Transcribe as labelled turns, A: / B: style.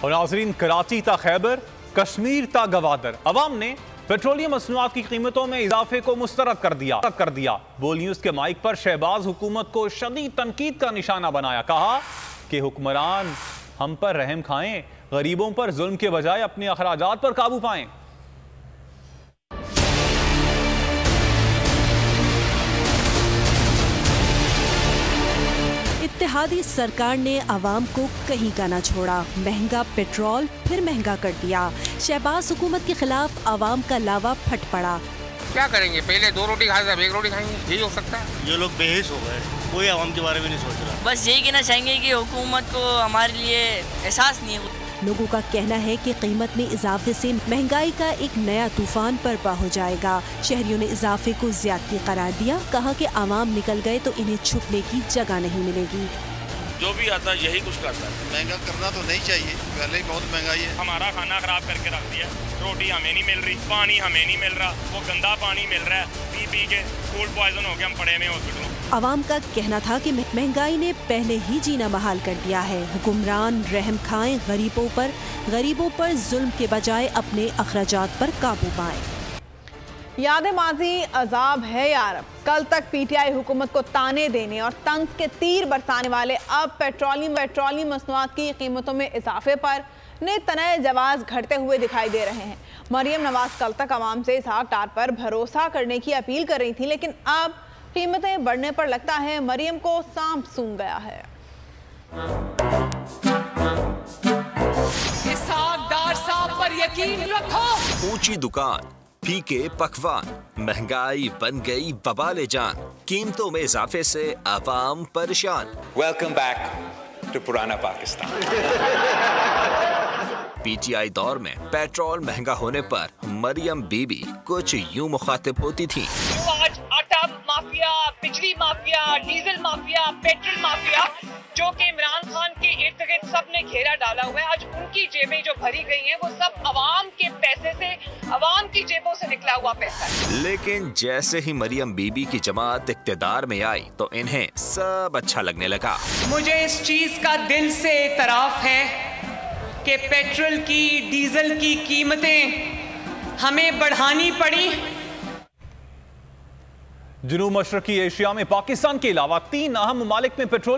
A: और नाज़रीन, कराची ता खैबर, कश्मीर ता गवादर, अवाम ने पेट्रोलियम मसनूआत की कीमतों में इजाफे को मुस्तरद कर दिया। बोल न्यूज के माइक पर शहबाज हुकूमत को शदीद तनकीद का निशाना बनाया। कहा कि हुक्मरान हम पर रहम खाएं, गरीबों पर जुल्म के बजाय अपने अखराजात पर काबू पाएं।
B: इत्तेहादी सरकार ने आवाम को कहीं का न छोड़ा, महंगा पेट्रोल फिर महंगा कर दिया। शहबाज हुकूमत के खिलाफ आवाम का लावा फट पड़ा।
C: क्या करेंगे, पहले 2 रोटी खाए अब 1 रोटी खाएंगे, यही हो सकता है।
D: ये लोग बेहिस हो गए, कोई आवाम के बारे में नहीं सोच रहा।
E: बस यही कहना चाहेंगे कि हुकूमत को हमारे लिए एहसास नहीं है।
B: लोगों का कहना है कि कीमत में इजाफे से महंगाई का एक नया तूफान बर्पा हो जाएगा। शहरियों ने इजाफे को ज्यादती करार दिया। कहा कि आवाम निकल गए तो इन्हें छुपने की जगह नहीं मिलेगी।
F: जो भी आता है यही कुछ करता है।
G: महंगा करना तो नहीं चाहिए, पहले ही बहुत महंगाई है।
F: हमारा खाना खराब करके रख दिया, रोटी हमें नहीं मिल रही, पानी हमें नहीं मिल रहा, वो गंदा पानी मिल रहा है, पी के फूड पॉइजन हो गया, हम पड़े में हॉस्पिटलों।
B: आवाम का कहना था कि महंगाई ने पहले ही जीना महाल कर दिया है। हुक्मरान रहम खाएं गरीबों पर जुल्म के बजाय अपने अखराजात पर काबू पाएं।
H: याद माजी अजाब है यार। कल तक पीटीआई हुकूमत को ताने देने और तंज के तीर बरसाने वाले अब पेट्रोलियम मसनूआत की कीमतों में इजाफे पर नित नए जवाब घटते हुए दिखाई दे रहे हैं। मरियम नवाज कल तक आवाम से इसहाक डार पर भरोसा करने की अपील कर रही थी, लेकिन अब कीमतें बढ़ने पर लगता है मरियम को सांप सूंघ गया है।
I: इसहाक डार साहब पर यकीन रखो।
J: ऊंची दुकान, फीके पकवान, महंगाई बन गई बवाले जान, कीमतों में इजाफे से आवाम परेशान।
K: वेलकम बैक टू पुराना पाकिस्तान।
J: पीटीआई दौर में पेट्रोल महंगा होने पर मरियम बीबी कुछ यूं मुखातिब होती थी।
I: आज आटा माफिया, बिजली mafia, diesel mafia, petrol mafia, जो कि इमरान खान के इर्द गिर्द सब ने घेरा डाला हुआ है, आज उनकी जेबें जो भरी गई हैं वो सब अवाम के पैसे से, अवाम की जेबों से निकला हुआ पैसा है।
J: लेकिन जैसे ही मरियम बीबी की जमात इख्तिदार में आई तो इन्हें सब अच्छा लगने लगा।
I: मुझे इस चीज का दिल से एतराफ है कि पेट्रोल की, डीजल की कीमतें हमें बढ़ानी पड़ी।
A: जनूब मशरकी एशिया में पाकिस्तान के अलावा 3 अहम ममालिक में पेट्रोल